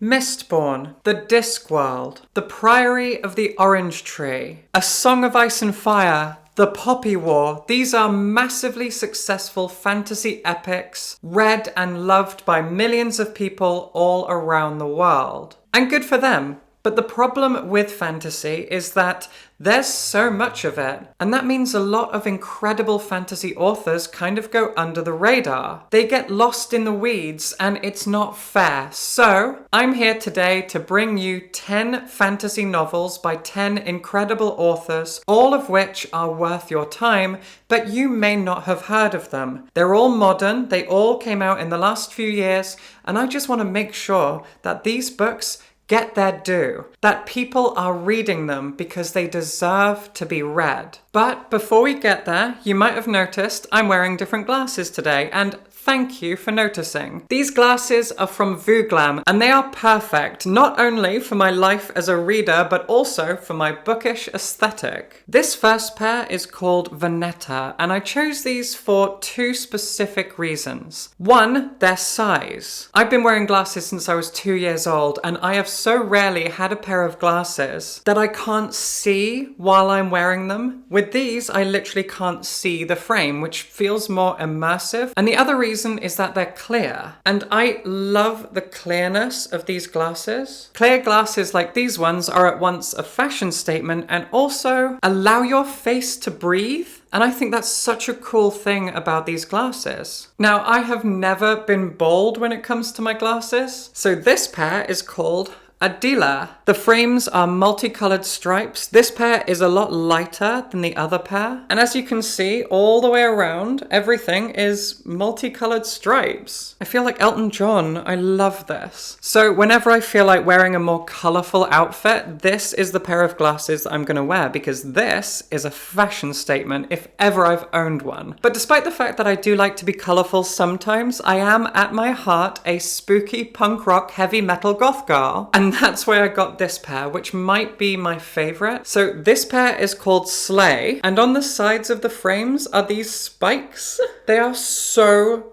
Mistborn, The Discworld, The Priory of the Orange Tree, A Song of Ice and Fire, The Poppy War. These are massively successful fantasy epics, read and loved by millions of people all around the world. And good for them. But the problem with fantasy is that there's so much of it, and that means a lot of incredible fantasy authors kind of go under the radar. They get lost in the weeds, and it's not fair. So, I'm here today to bring you 10 fantasy novels by 10 incredible authors, all of which are worth your time, but you may not have heard of them. They're all modern, they all came out in the last few years, and I just want to make sure that these books get their due, that people are reading them because they deserve to be read. But before we get there, you might have noticed I'm wearing different glasses today, and thank you for noticing. These glasses are from Vooglam, and they are perfect, not only for my life as a reader, but also for my bookish aesthetic. This first pair is called Veneta, and I chose these for two specific reasons. One, their size. I've been wearing glasses since I was 2 years old, and I have so rarely had a pair of glasses that I can't see while I'm wearing them. With these, I literally can't see the frame, which feels more immersive. And the other reason is that they're clear, and I love the clearness of these glasses. Clear glasses like these ones are at once a fashion statement and also allow your face to breathe. And I think that's such a cool thing about these glasses. Now, I have never been bold when it comes to my glasses, so this pair is called Adila. The frames are multicolored stripes. This pair is a lot lighter than the other pair. And as you can see, all the way around, everything is multicolored stripes. I feel like Elton John. I love this. So whenever I feel like wearing a more colorful outfit, this is the pair of glasses that I'm gonna wear, because this is a fashion statement if ever I've owned one. But despite the fact that I do like to be colorful sometimes, I am at my heart a spooky punk rock heavy metal goth girl. And that's why I got this pair, which might be my favorite. So this pair is called Slay, and on the sides of the frames are these spikes. They are so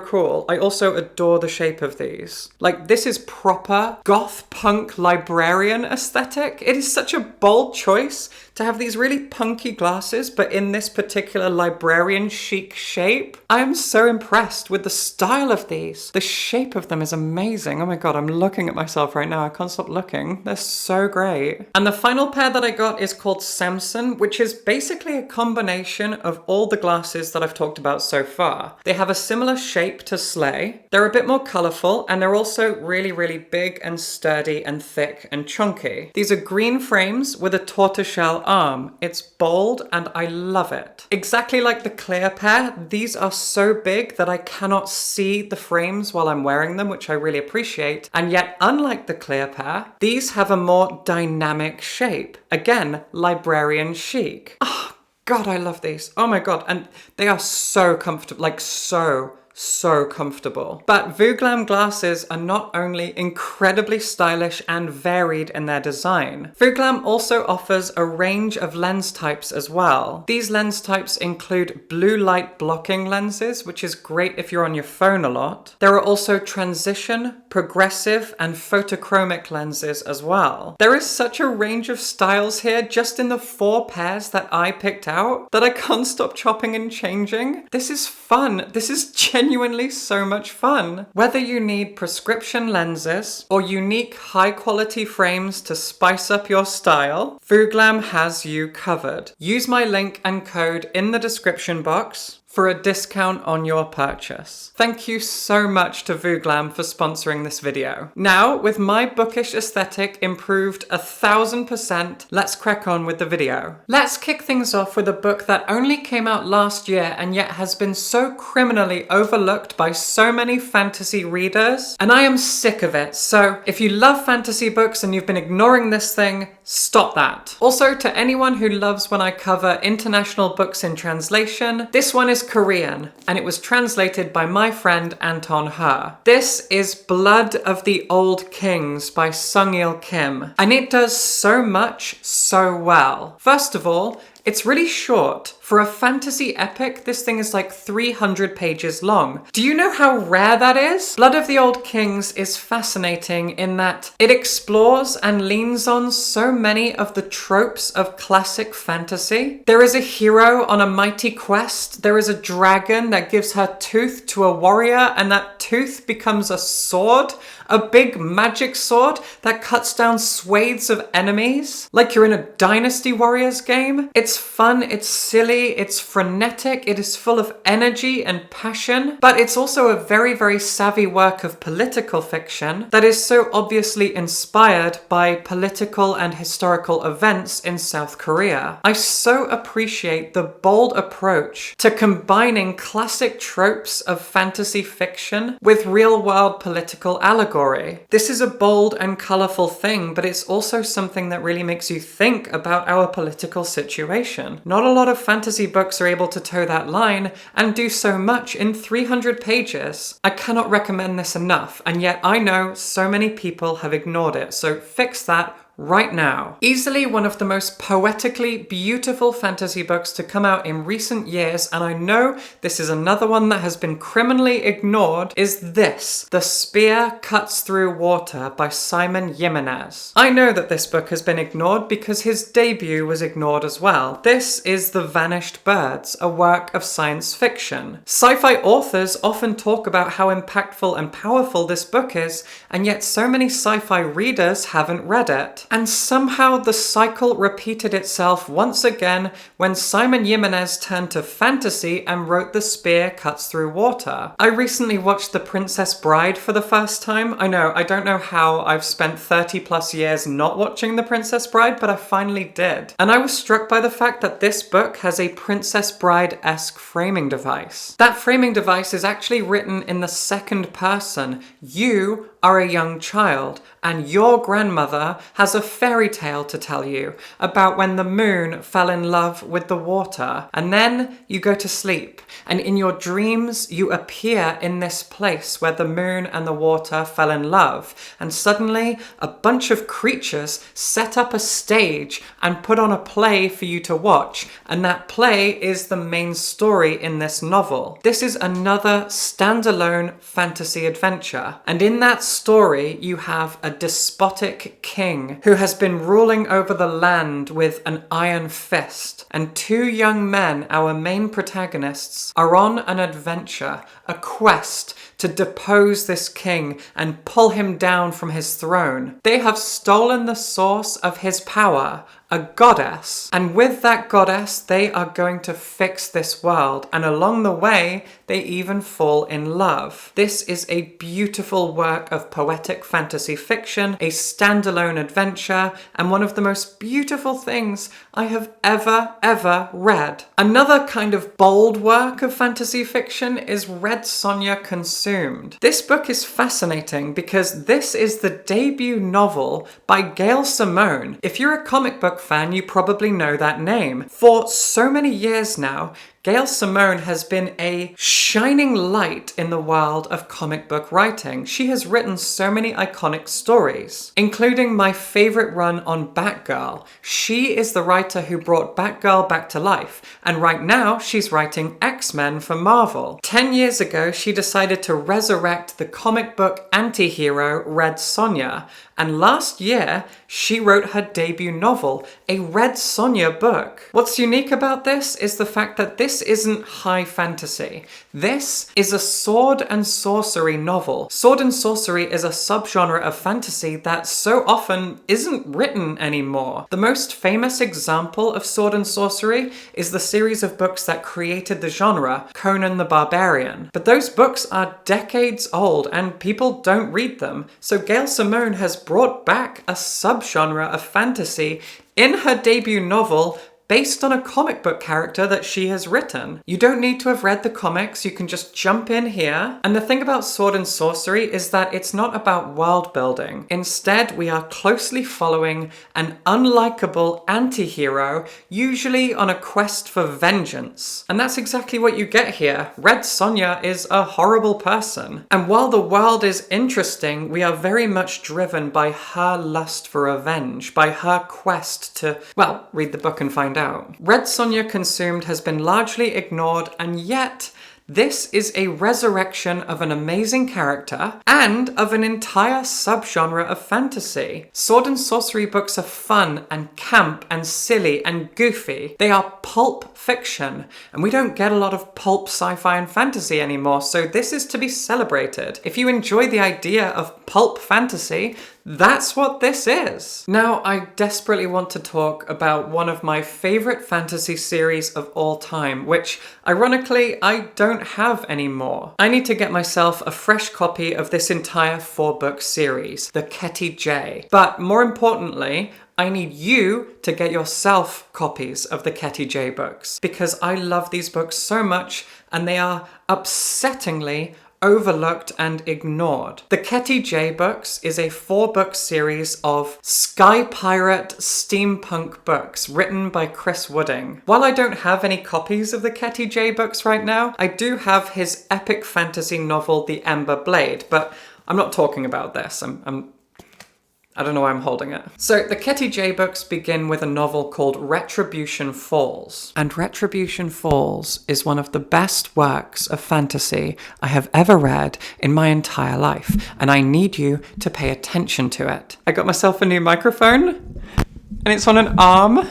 cool. I also adore the shape of these. Like, this is proper goth punk librarian aesthetic. It is such a bold choice to have these really punky glasses, but in this particular librarian chic shape. I am so impressed with the style of these. The shape of them is amazing. Oh my god, I'm looking at myself right now. I can't stop looking. They're so great. And the final pair that I got is called Samson, which is basically a combination of all the glasses that I've talked about so far. They have a similar shape to Slay. They're a bit more colorful, and they're also really big and sturdy and thick and chunky. These are green frames with a tortoiseshell arm. It's bold and I love it. Exactly like the clear pair, these are so big that I cannot see the frames while I'm wearing them, which I really appreciate. And yet, unlike the clear pair, these have a more dynamic shape. Again, librarian chic. Oh, God, I love these. Oh my God. And they are so comfortable, like so comfortable. But Vooglam glasses are not only incredibly stylish and varied in their design. Vooglam also offers a range of lens types as well. These lens types include blue light blocking lenses, which is great if you're on your phone a lot. There are also transition, progressive, and photochromic lenses as well. There is such a range of styles here just in the 4 pairs that I picked out that I can't stop chopping and changing. This is fun. This is genuinely so much fun. Whether you need prescription lenses or unique high quality frames to spice up your style, Vooglam has you covered. Use my link and code in the description box for a discount on your purchase. Thank you so much to Vooglam for sponsoring this video. Now, with my bookish aesthetic improved 1000%, let's crack on with the video. Let's kick things off with a book that only came out last year and yet has been so criminally overlooked by so many fantasy readers, and I am sick of it. So if you love fantasy books and you've been ignoring this thing, stop that. Also, to anyone who loves when I cover international books in translation, this one is Korean, and it was translated by my friend Anton He. This is Blood of the Old Kings by Sung-il Kim, and it does so much so well. First of all, it's really short. For a fantasy epic, this thing is like 300 pages long. Do you know how rare that is? Blood of the Old Kings is fascinating in that it explores and leans on so many of the tropes of classic fantasy. There is a hero on a mighty quest. There is a dragon that gives her tooth to a warrior, and that tooth becomes a sword. A big magic sword that cuts down swathes of enemies, like you're in a Dynasty Warriors game. It's fun, it's silly, it's frenetic, it is full of energy and passion, but it's also a very, very savvy work of political fiction that is so obviously inspired by political and historical events in South Korea. I so appreciate the bold approach to combining classic tropes of fantasy fiction with real-world political allegory. This is a bold and colourful thing, but it's also something that really makes you think about our political situation. Not a lot of fantasy books are able to toe that line and do so much in 300 pages. I cannot recommend this enough, and yet I know so many people have ignored it, so fix that right now. Easily one of the most poetically beautiful fantasy books to come out in recent years, and I know this is another one that has been criminally ignored, is this, The Spear Cuts Through Water by Simon Jimenez. I know that this book has been ignored because his debut was ignored as well. This is The Vanished Birds, a work of science fiction. Sci-fi authors often talk about how impactful and powerful this book is, and yet so many sci-fi readers haven't read it. And somehow the cycle repeated itself once again when Simon Jimenez turned to fantasy and wrote The Spear Cuts Through Water. I recently watched The Princess Bride for the first time. I know, I don't know how I've spent 30 plus years not watching The Princess Bride, but I finally did. And I was struck by the fact that this book has a Princess Bride-esque framing device. That framing device is actually written in the second person. You are a young child, and your grandmother has a fairy tale to tell you about when the moon fell in love with the water. And then you go to sleep, and in your dreams you appear in this place where the moon and the water fell in love. And suddenly a bunch of creatures set up a stage and put on a play for you to watch, and that play is the main story in this novel. This is another standalone fantasy adventure, and in that story you have a despotic king who has been ruling over the land with an iron fist, and two young men, our main protagonists, are on an adventure, a quest to depose this king and pull him down from his throne. They have stolen the source of his power, a goddess, and with that goddess they are going to fix this world, and along the way they even fall in love. This is a beautiful work of poetic fantasy fiction, a standalone adventure, and one of the most beautiful things I have ever read. Another kind of bold work of fantasy fiction is Red Sonja Consumed. This book is fascinating because this is the debut novel by Gail Simone. If you're a comic book fan, you probably know that name. For so many years now, Gail Simone has been a shining light in the world of comic book writing. She has written so many iconic stories, including my favorite run on Batgirl. She is the writer who brought Batgirl back to life, and right now she's writing X-Men for Marvel. 10 years ago, she decided to resurrect the comic book anti-hero Red Sonja, and last year she wrote her debut novel, a Red Sonja book. What's unique about this is the fact that this isn't high fantasy. This is a sword and sorcery novel. Sword and sorcery is a subgenre of fantasy that so often isn't written anymore. The most famous example of sword and sorcery is the series of books that created the genre, Conan the Barbarian. But those books are decades old and people don't read them. So Gail Simone has brought back a subgenre of fantasy in her debut novel based on a comic book character that she has written. You don't need to have read the comics, you can just jump in here. And the thing about sword and sorcery is that it's not about world building. Instead, we are closely following an unlikable anti-hero, usually on a quest for vengeance. And that's exactly what you get here. Red Sonja is a horrible person. And while the world is interesting, we are very much driven by her lust for revenge, by her quest to, well, read the book and find out. out. Red Sonja consumed has been largely ignored, and yet this is a resurrection of an amazing character and of an entire subgenre of fantasy. Sword and sorcery books are fun and camp and silly and goofy. They are pulp fiction, and we don't get a lot of pulp sci-fi and fantasy anymore, so this is to be celebrated. If you enjoy the idea of pulp fantasy, that's what this is. Now, I desperately want to talk about one of my favorite fantasy series of all time, which, ironically, I don't have anymore. I need to get myself a fresh copy of this entire 4-book series, the Ketty Jay. But more importantly, I need you to get yourself copies of the Ketty Jay books, because I love these books so much, and they are upsettingly overlooked and ignored. The Ketty Jay Books is a 4-book series of sky pirate steampunk books written by Chris Wooding. While I don't have any copies of the Ketty Jay Books right now, I do have his epic fantasy novel, The Ember Blade, but I'm not talking about this. I don't know why I'm holding it. So the Ketty Jay Books begin with a novel called Retribution Falls. And Retribution Falls is one of the best works of fantasy I have ever read in my entire life. And I need you to pay attention to it. I got myself a new microphone and it's on an arm.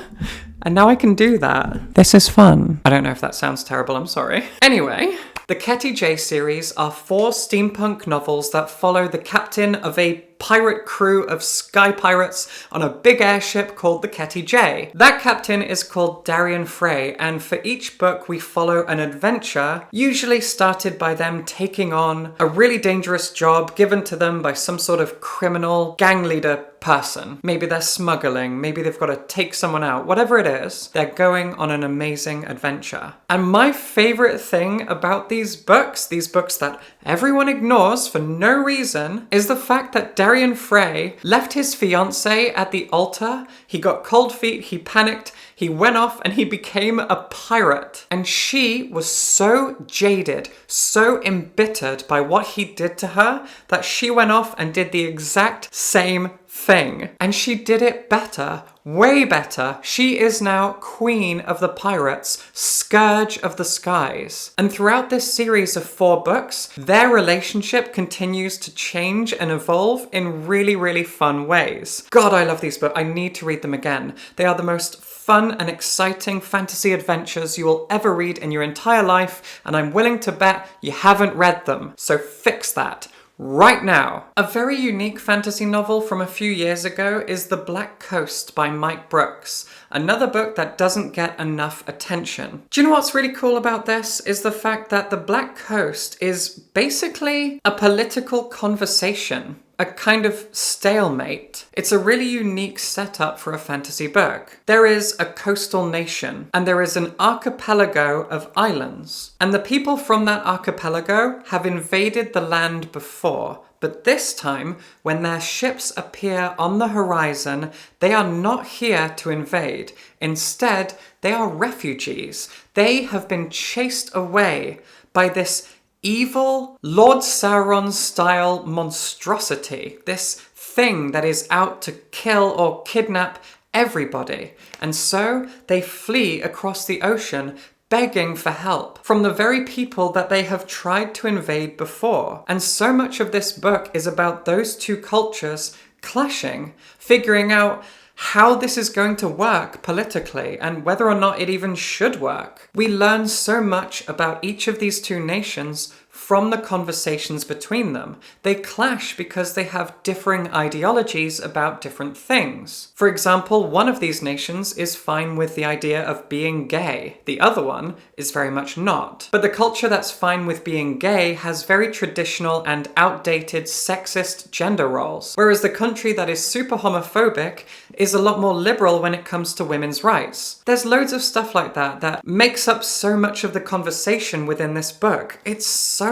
And now I can do that. This is fun. I don't know if that sounds terrible, I'm sorry. Anyway, the Ketty Jay series are 4 steampunk novels that follow the captain of a pirate crew of sky pirates on a big airship called the Ketty Jay. That captain is called Darian Frey, and for each book we follow an adventure, usually started by them taking on a really dangerous job given to them by some sort of criminal gang leader person. Maybe they're smuggling, maybe they've got to take someone out, whatever it is, they're going on an amazing adventure. And my favorite thing about these books that everyone ignores for no reason, is the fact that Darian Frey left his fiancée at the altar, he got cold feet, he panicked, he went off and he became a pirate. And she was so jaded, so embittered by what he did to her, that she went off and did the exact same thing. And she did it better, way better. She is now Queen of the Pirates, Scourge of the Skies. And throughout this series of 4 books, their relationship continues to change and evolve in really, really fun ways. God, I love these books. I need to read them again. They are the most fun and exciting fantasy adventures you will ever read in your entire life, and I'm willing to bet you haven't read them. So fix that right now. A very unique fantasy novel from a few years ago is The Black Coast by Mike Brooks, another book that doesn't get enough attention. Do you know what's really cool about this? Is the fact that The Black Coast is basically a political conversation, a kind of stalemate. It's a really unique setup for a fantasy book. There is a coastal nation, and there is an archipelago of islands. And the people from that archipelago have invaded the land before. But this time, when their ships appear on the horizon, they are not here to invade. Instead, they are refugees. They have been chased away by this evil Lord Sauron-style monstrosity, this thing that is out to kill or kidnap everybody. And so they flee across the ocean, begging for help from the very people that they have tried to invade before. And so much of this book is about those two cultures clashing, figuring out how this is going to work politically and whether or not it even should work. We learn so much about each of these two nations from the conversations between them. They clash because they have differing ideologies about different things. For example, one of these nations is fine with the idea of being gay. The other one is very much not. But the culture that's fine with being gay has very traditional and outdated sexist gender roles, whereas the country that is super homophobic is a lot more liberal when it comes to women's rights. There's loads of stuff like that that makes up so much of the conversation within this book. It's so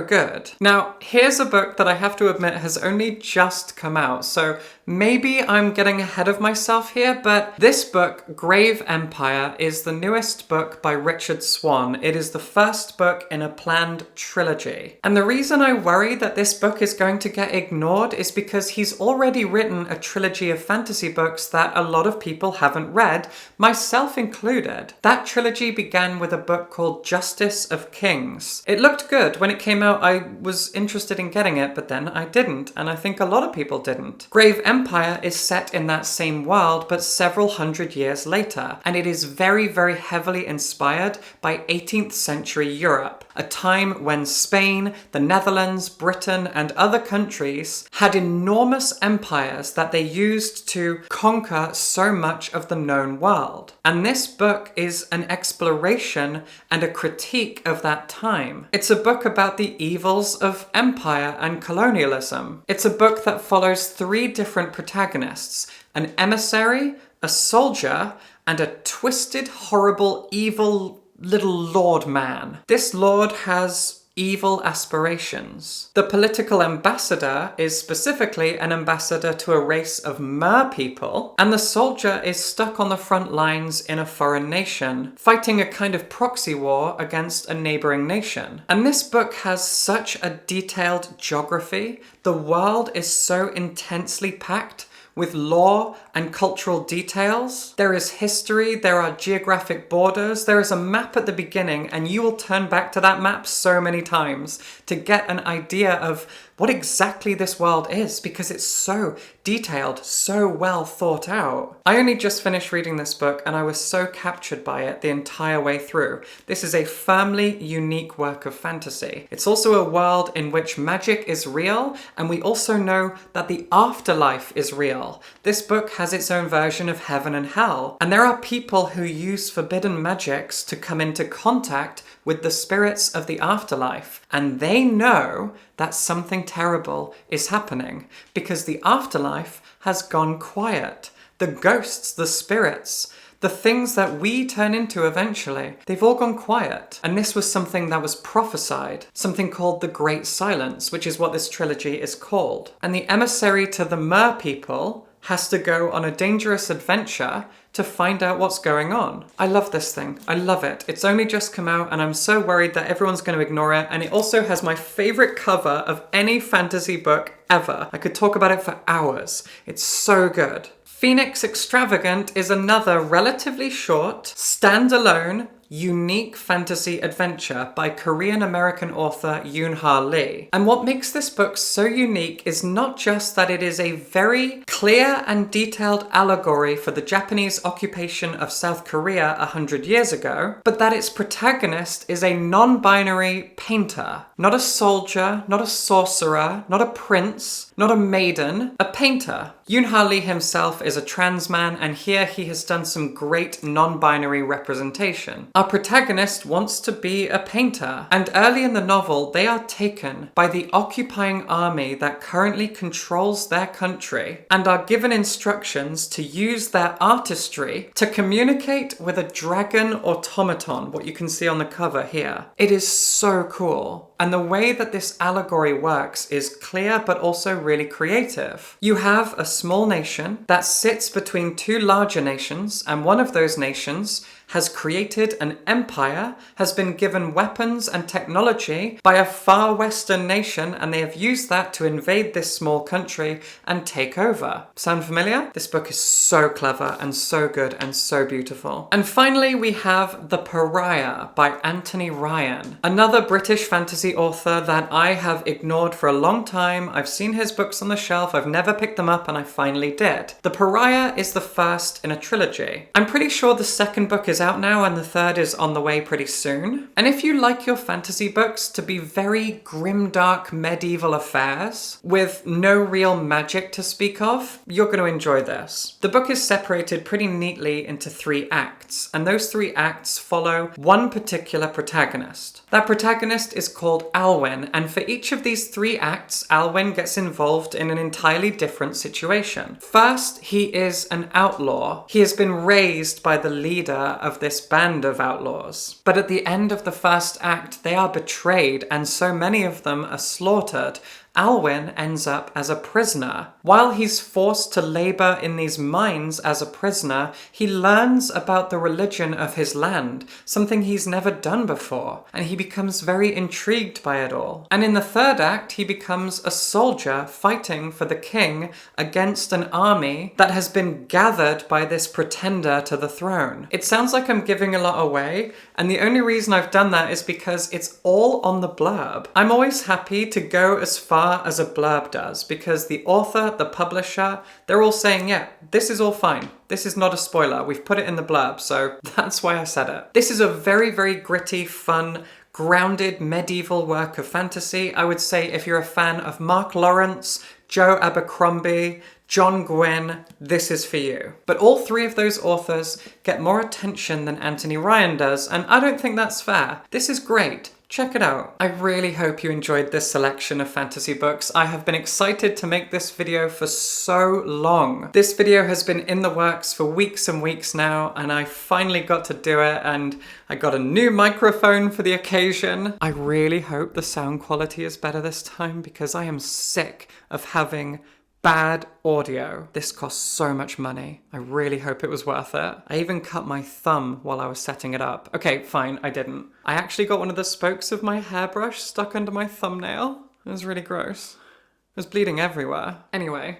good. Now, here's a book that I have to admit has only just come out, so Maybe I'm getting ahead of myself here, but this book, Grave Empire, is the newest book by Richard Swan. It is the first book in a planned trilogy. And the reason I worry that this book is going to get ignored is because he's already written a trilogy of fantasy books that a lot of people haven't read, myself included. That trilogy began with a book called Justice of Kings. It looked good. When it came out, I was interested in getting it, but then I didn't, and I think a lot of people didn't. Grave Empire is set in that same world, but several hundred years later, and it is very, very heavily inspired by 18th century Europe, a time when Spain, the Netherlands, Britain, and other countries had enormous empires that they used to conquer so much of the known world. And this book is an exploration and a critique of that time. It's a book about the evils of empire and colonialism. It's a book that follows three different protagonists: an emissary, a soldier, and a twisted, horrible, evil little lord man. This lord has evil aspirations. The political ambassador is specifically an ambassador to a race of mer people, and the soldier is stuck on the front lines in a foreign nation, fighting a kind of proxy war against a neighboring nation. And this book has such a detailed geography. The world is so intensely packed with lore and cultural details. There is history, there are geographic borders, there is a map at the beginning, and you will turn back to that map so many times to get an idea of what exactly this world is, because it's so detailed, so well thought out. I only just finished reading this book and I was so captured by it the entire way through. This is a firmly unique work of fantasy. It's also a world in which magic is real, and we also know that the afterlife is real. This book has its own version of heaven and hell, and there are people who use forbidden magics to come into contact with the spirits of the afterlife, and they know that something terrible is happening because the afterlife has gone quiet. The ghosts, the spirits, the things that we turn into eventually, they've all gone quiet. And this was something that was prophesied, something called the Great Silence, which is what this trilogy is called. And the emissary to the mer people has to go on a dangerous adventure to find out what's going on. I love this thing. I love it. It's only just come out and I'm so worried that everyone's going to ignore it. And it also has my favorite cover of any fantasy book ever. I could talk about it for hours. It's so good. Phoenix Extravagant is another relatively short, standalone, unique fantasy adventure by Korean-American author Yoon-ha Lee. And what makes this book so unique is not just that it is a very clear and detailed allegory for the Japanese occupation of South Korea 100 years ago, but that its protagonist is a non-binary painter. Not a soldier, not a sorcerer, not a prince, not a maiden, a painter. Yoon-ha Lee himself is a trans man, and here he has done some great non-binary representation. Our protagonist wants to be a painter, and early in the novel they are taken by the occupying army that currently controls their country and are given instructions to use their artistry to communicate with a dragon automaton, what you can see on the cover here. It is so cool. And the way that this allegory works is clear but also really creative. You have a small nation that sits between two larger nations, and one of those nations has created an empire, has been given weapons and technology by a far western nation, and they have used that to invade this small country and take over. Sound familiar? This book is so clever and so good and so beautiful. And finally, we have The Pariah by Anthony Ryan, another British fantasy author that I have ignored for a long time. I've seen his books on the shelf, I've never picked them up, and I finally did. The Pariah is the first in a trilogy. I'm pretty sure the second book is out now and the third is on the way pretty soon. And if you like your fantasy books to be very grimdark medieval affairs with no real magic to speak of, you're going to enjoy this. The book is separated pretty neatly into 3 acts, and those 3 acts follow one particular protagonist. That protagonist is called Alwyn, and for each of these 3 acts, Alwyn gets involved in an entirely different situation. First, he is an outlaw. He has been raised by the leader of this band of outlaws. But at the end of the first act, they are betrayed, and so many of them are slaughtered, Alwyn ends up as a prisoner. While he's forced to labor in these mines as a prisoner, he learns about the religion of his land, something he's never done before, and he becomes very intrigued by it all. And in the third act, he becomes a soldier fighting for the king against an army that has been gathered by this pretender to the throne. It sounds like I'm giving a lot away, and the only reason I've done that is because it's all on the blurb. I'm always happy to go as far as a blurb does, because the author, the publisher, they're all saying, yeah, this is all fine. This is not a spoiler. We've put it in the blurb, so that's why I said it. This is a very, very gritty, fun, grounded medieval work of fantasy. I would say if you're a fan of Mark Lawrence, Joe Abercrombie, John Gwynne, this is for you. But all three of those authors get more attention than Anthony Ryan does, and I don't think that's fair. This is great. Check it out. I really hope you enjoyed this selection of fantasy books. I have been excited to make this video for so long. This video has been in the works for weeks and weeks now, and I finally got to do it, and I got a new microphone for the occasion. I really hope the sound quality is better this time, because I am sick of having bad audio. This cost so much money. I really hope it was worth it. I even cut my thumb while I was setting it up. Okay, fine, I didn't. I actually got one of the spokes of my hairbrush stuck under my thumbnail. It was really gross. It was bleeding everywhere. Anyway,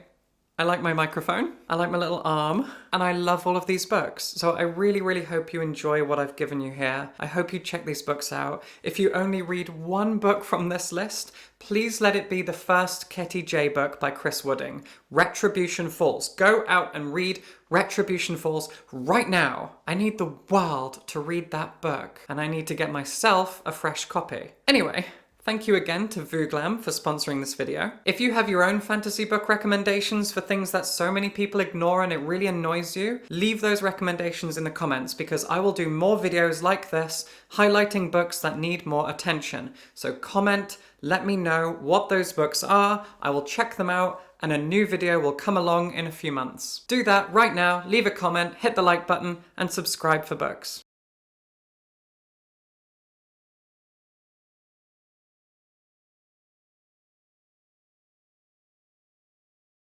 I like my microphone, I like my little arm, and I love all of these books. So I really, really hope you enjoy what I've given you here. I hope you check these books out. If you only read one book from this list, please let it be the first Ketty Jay book by Chris Wooding, Retribution Falls. Go out and read Retribution Falls right now. I need the world to read that book, and I need to get myself a fresh copy. Anyway, thank you again to Vooglam for sponsoring this video. If you have your own fantasy book recommendations for things that so many people ignore and it really annoys you, leave those recommendations in the comments, because I will do more videos like this highlighting books that need more attention. So comment, let me know what those books are, I will check them out, and a new video will come along in a few months. Do that right now, leave a comment, hit the like button, and subscribe for books.